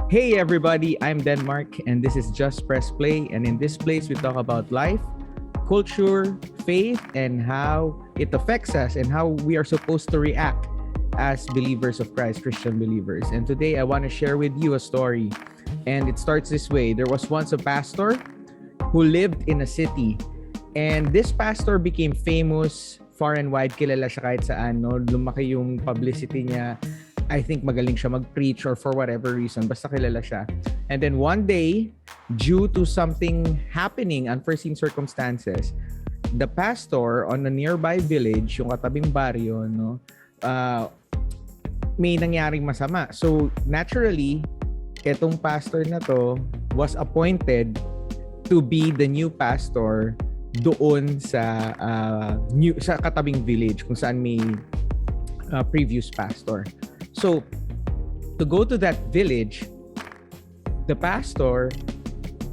Hey everybody, I'm Denmark and this is Just Press Play, and in this place we talk about life, culture, faith, and how it affects us and how we are supposed to react as believers of Christ, Christian believers. And today I want to share with you a story, and it starts this way. There was once a pastor who lived in a city, and this pastor became famous far and wide. Kilala siya kahit saan, no? Lumaki yung publicity niya. I think magaling siya mag-preach or for whatever reason, basta kilala siya. And then one day, due to something happening, unforeseen circumstances, the pastor on a nearby village, yung katabing baryo, no, may nangyaring masama. So naturally, etong pastor na to was appointed to be the new pastor doon sa sa katabing village kung saan may previous pastor. So, to go to that village, the pastor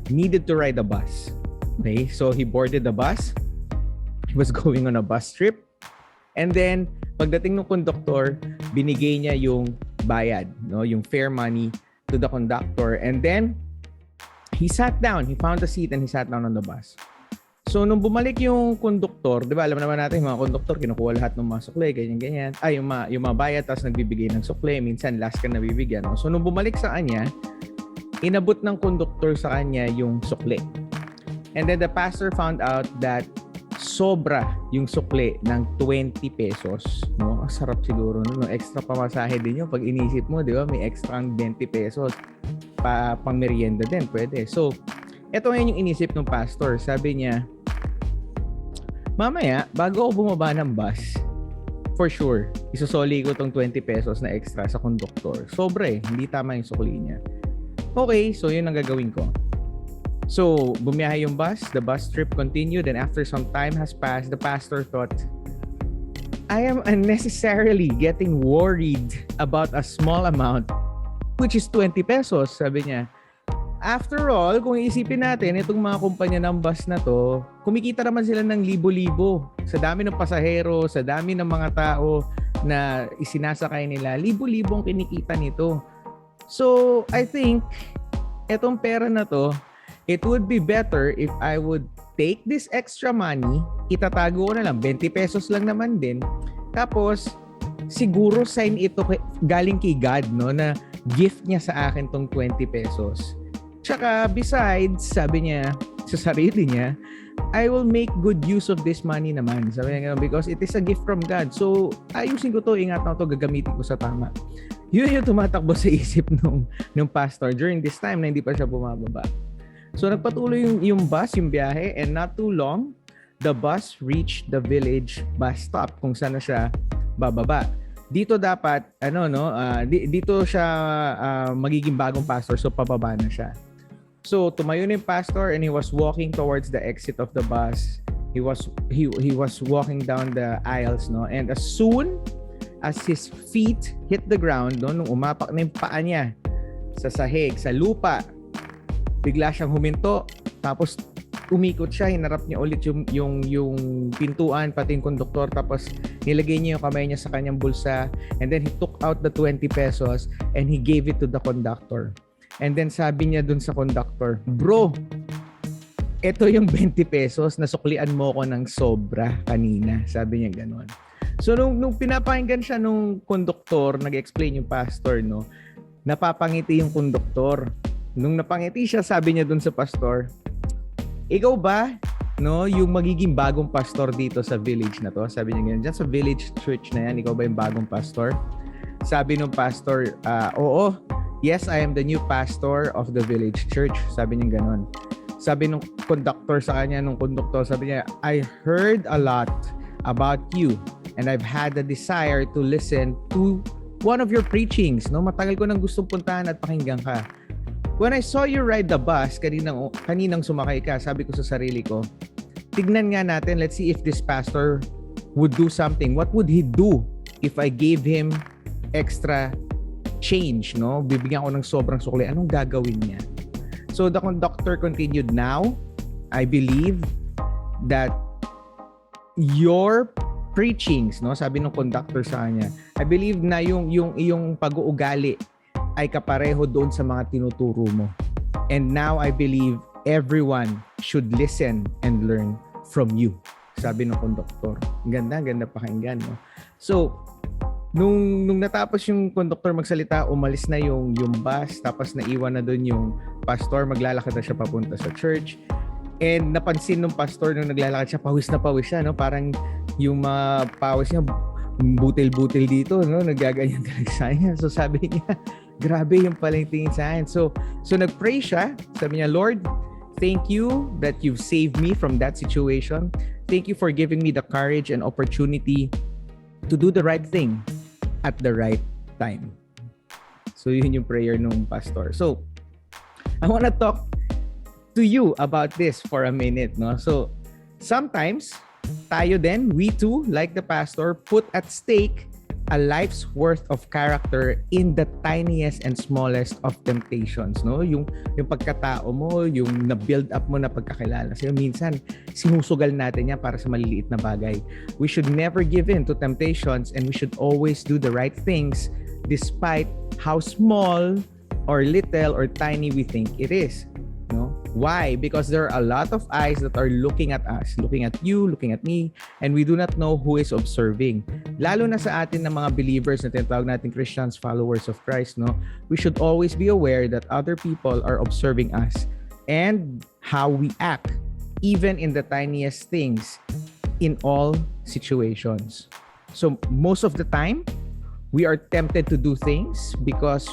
needed to ride a bus. Okay? So, he boarded the bus. He was going on a bus trip. And then, pagdating ng conductor, binigay niya yung bayad, no? Yung fare money to the conductor. And then, he sat down. He found a seat and he sat down on the bus. So, nung bumalik yung konduktor, di ba, alam naman natin, yung mga konduktor, kinukuha lahat ng mga sukle, ganyan-ganyan. Yung mga bayad, tapos nagbibigay ng sukle. Minsan, last ka nabibigyan. No? So, nung bumalik sa kanya, inabot ng konduktor sa kanya yung sukle. And then, the pastor found out that sobra yung sukle ng 20 pesos. No? Ang sarap siguro. No? Extra pamasahe din yun. Pag inisip mo, di ba, may extra ang 20 pesos. Pang merienda din, pwede. So, ito ngayon yung inisip ng pastor. Sabi niya, mamaya, bago ako bumaba ng bus, for sure, isusoli ko tong 20 pesos na extra sa conductor. Sobra hindi tama yung sukli niya. Okay, so yun ang gagawin ko. So, bumiyahe yung bus, the bus trip continued, and after some time has passed, the pastor thought, I am unnecessarily getting worried about a small amount, which is 20 pesos, sabi niya. After all, kung iisipin natin, itong mga kumpanya ng bus na to, kumikita naman sila ng libo-libo. Sa dami ng pasahero, sa dami ng mga tao na isinasakay nila, libo-libo ang kinikita nito. So, I think, etong pera na to, it would be better if I would take this extra money, itatago ko na lang, 20 pesos lang naman din. Tapos, siguro sign ito galing kay God, no, na gift niya sa akin tong 20 pesos. Tsaka, besides, sabi niya sa sarili niya, I will make good use of this money naman. Sabi niya, because it is a gift from God. So, ayusin ko to, ingatan ko to, gagamitin ko sa tama. Yun yung tumatakbo sa isip nung pastor during this time na hindi pa siya bumababa. So, nagpatuloy yung bus, yung biyahe, and not too long, the bus reached the village bus stop kung saan na siya bababa. Dito dapat, dito siya magiging bagong pastor, so pababa na siya. So, tumayo na yung pastor and he was walking towards the exit of the bus. He was walking down the aisles, no? And as soon as his feet hit the ground, no, nung umapak na yung paa niya sa sahig, sa lupa, bigla siyang huminto. Tapos umikot siya, hinarap niya ulit yung pintuan, pati yung konduktor. Tapos nilagay niya yung kamay niya sa kanyang bulsa. And then he took out the 20 pesos and he gave it to the conductor. And then sabi niya dun sa conductor, bro, ito yung 20 pesos na suklian mo ko ng sobra kanina. Sabi niya gano'n. So nung pinapakinggan siya nung conductor, nag-explain yung pastor, no, napapangiti yung conductor. Nung napangiti siya, sabi niya dun sa pastor, ikaw ba, no, yung magiging bagong pastor dito sa village na to? Sabi niya ganyan, dyan sa village church na yan, ikaw ba yung bagong pastor? Sabi nung pastor, oo, yes, I am the new pastor of the village church. Sabi niya ganon. Sabi nung conductor sa kanya, nung conductor, sabi niya, I heard a lot about you and I've had the desire to listen to one of your preachings. No, matagal ko nang gustong puntahan at pakinggan ka. When I saw you ride the bus, kaninang sumakay ka, sabi ko sa sarili ko, tignan nga natin, let's see if this pastor would do something. What would he do if I gave him extra change, no? Bibigyan ko ng sobrang sukli. Anong gagawin niya? So the conductor continued, now, I believe that your preachings, no? Sabi ng conductor sa kanya, I believe na yung iyong pag-uugali ay kapareho doon sa mga tinuturo mo. And now I believe everyone should listen and learn from you. Sabi ng konduktor. Ganda pakinggan, no? So, nung natapos yung konduktor magsalita, umalis na yung bus, tapos naiwan na doon yung pastor, maglalakad na siya papunta sa church. And napansin nung pastor nung naglalakad siya, pawis na pawis siya, no? Parang yung mga pawis niya, butil-butil dito, no? Nagaganyan talaga sa kanya. So sabi niya, grabe yung pala yung tingin sa akin. So nag-pray siya. Sabi niya, Lord, thank you that you've saved me from that situation. Thank you for giving me the courage and opportunity to do the right thing at the right time. So yun yung prayer nung pastor. So I want to talk to you about this for a minute, no? So sometimes tayo din, we too, like the pastor, put at stake a life's worth of character in the tiniest and smallest of temptations, no? Yung pagkatao mo, yung na-build up mo na pagkakilala sa'yo, minsan sinusugal natin yan para sa maliliit na bagay. We should never give in to temptations, and we should always do the right things despite how small or little or tiny we think it is, no? Why? Because there are a lot of eyes that are looking at us, looking at you, looking at me, and we do not know who is observing. Lalo na sa atin ng mga believers na tinatawag natin Christians, followers of Christ, no? We should always be aware that other people are observing us and how we act, even in the tiniest things, in all situations. So most of the time, we are tempted to do things because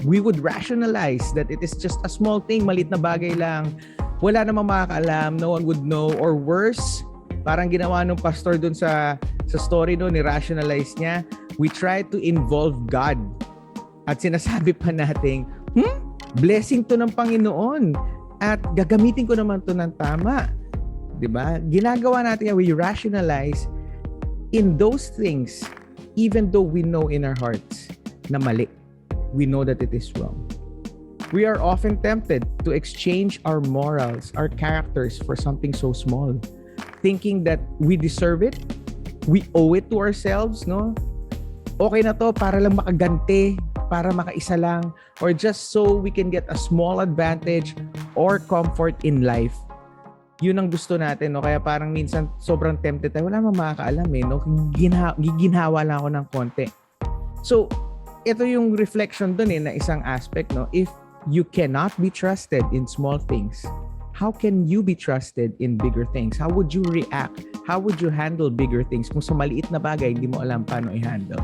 we would rationalize that it is just a small thing, malit na bagay lang, wala namang makakaalam, no one would know, or worse, parang ginawa nung pastor dun sa story no, ni-rationalize niya, we try to involve God. At sinasabi pa natin, blessing to ng Panginoon at gagamitin ko naman to ng tama. Diba? Ginagawa natin yan, we rationalize in those things, even though we know in our hearts na mali. We know that it is wrong. We are often tempted to exchange our morals, our characters for something so small, thinking that we deserve it, we owe it to ourselves, no? Okay na to para lang makaganti, para makaisa lang, or just so we can get a small advantage or comfort in life. Yun ang gusto natin, no? Kaya parang minsan sobrang tempted tayo, wala namang makakaalam, no? Giginhawa lang ako ng konti. So, ito yung reflection dun na isang aspect, no? If you cannot be trusted in small things, how can you be trusted in bigger things? How would you react? How would you handle bigger things kung sa maliit na bagay hindi mo alam paano i-handle?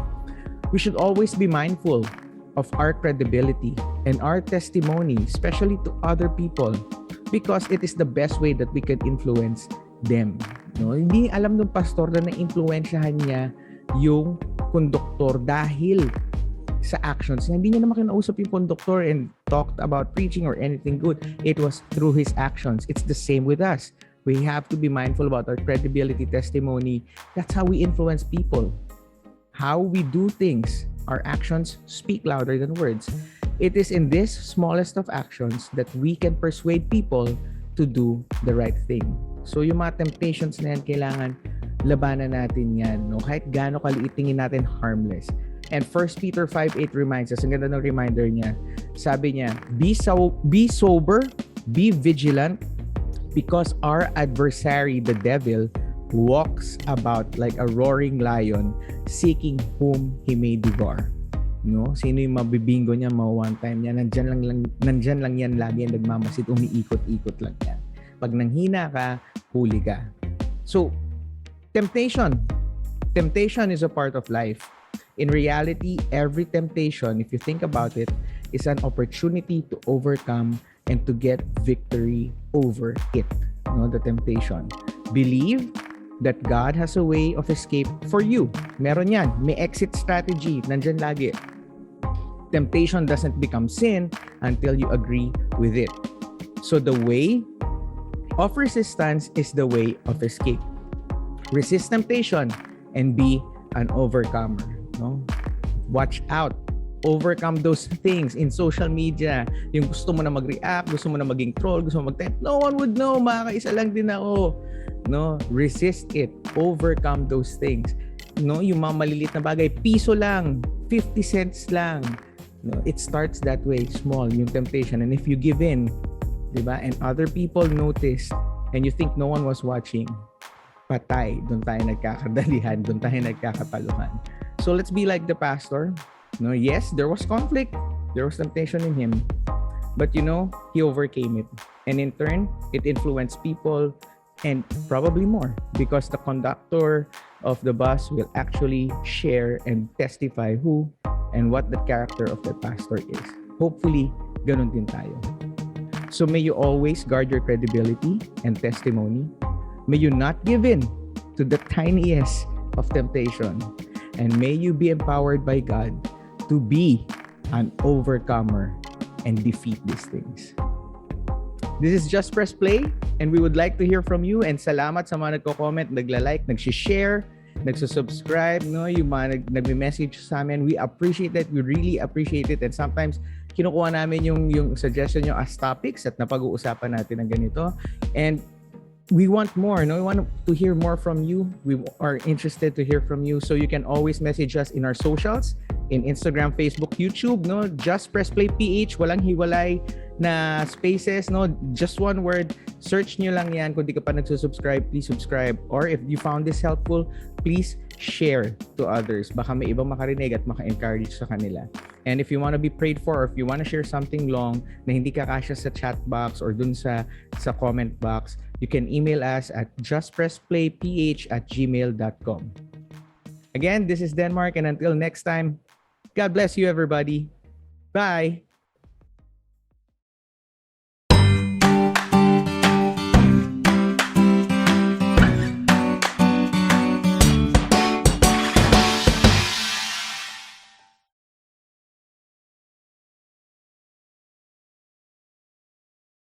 We should always be mindful of our credibility and our testimony, especially to other people, because it is the best way that we can influence them, no? Hindi alam ng pastor na na-influensyahan niya yung konduktor dahil sa actions niya. Hindi niya naman kinausap yung conductor and talked about preaching or anything good. It was through his actions. It's the same with us. We have to be mindful about our credibility, testimony. That's how we influence people. How we do things. Our actions speak louder than words. It is in this smallest of actions that we can persuade people to do the right thing. So yung mga temptations na yan, kailangan labanan natin yan, no? Kahit gaano kaliit, tingin natin harmless. And 1 Peter 5:8 reminds us, ang ganda ng reminder niya, sabi niya, be sober, be vigilant, because our adversary, the devil, walks about like a roaring lion, seeking whom he may devour. No? Sino yung mabibingo niya, one time niya, nandyan lang yan lagi, nagmamasid, umiikot-ikot lang yan. Pag nanghina ka, huli ka. So, temptation is a part of life. In reality, every temptation, if you think about it, is an opportunity to overcome and to get victory over it. No, the temptation. Believe that God has a way of escape for you. Meron yan. May exit strategy. Nandyan lagi. Temptation doesn't become sin until you agree with it. So the way of resistance is the way of escape. Resist temptation and be an overcomer. No? Watch out. Overcome those things in social media. Yung gusto mo na mag-react, gusto mo na maging troll, gusto mo mag-type. No one would know. Makakaisa lang din ako. No? Resist it. Overcome those things. No? Yung mga maliliit na bagay, piso lang, 50 cents lang. No, it starts that way, small, yung temptation. And if you give in, di ba, and other people notice and you think no one was watching, patay. Doon tayo nagkakadalihan, doon tayo nagkakapaluhan. So let's be like the pastor. No, yes, there was conflict. There was temptation in him. But he overcame it. And in turn, it influenced people and probably more because the conductor of the bus will actually share and testify who and what the character of the pastor is. Hopefully, ganun din tayo. So may you always guard your credibility and testimony. May you not give in to the tiniest of temptation. And may you be empowered by God to be an overcomer and defeat these things. This is Just Press Play, and we would like to hear from you. And salamat sa mga nagko-comment, nagla-like, nag-share, nagsusubscribe, yung mga nagme-message sa amin. We appreciate that. We really appreciate it. And sometimes, kinukuha namin yung suggestion nyo as topics at napag-uusapan natin ng ganito. And we want more. We want to hear more from you. We are interested to hear from you. So you can always message us in our socials, in Instagram, Facebook, YouTube. Just Press Play PH. Walang hiwalay na spaces. Just one word. Search nyo lang yan. Kung di ka pa nagsusubscribe, please subscribe. Or if you found this helpful, please share to others. Baka may ibang makarinig at maka-encourage sa kanila. And if you want to be prayed for, or if you want to share something long na hindi ka kasya sa chat box or dun sa comment box, you can email us at justpressplayph@gmail.com. Again, this is Denmark, and until next time, God bless you, everybody. Bye.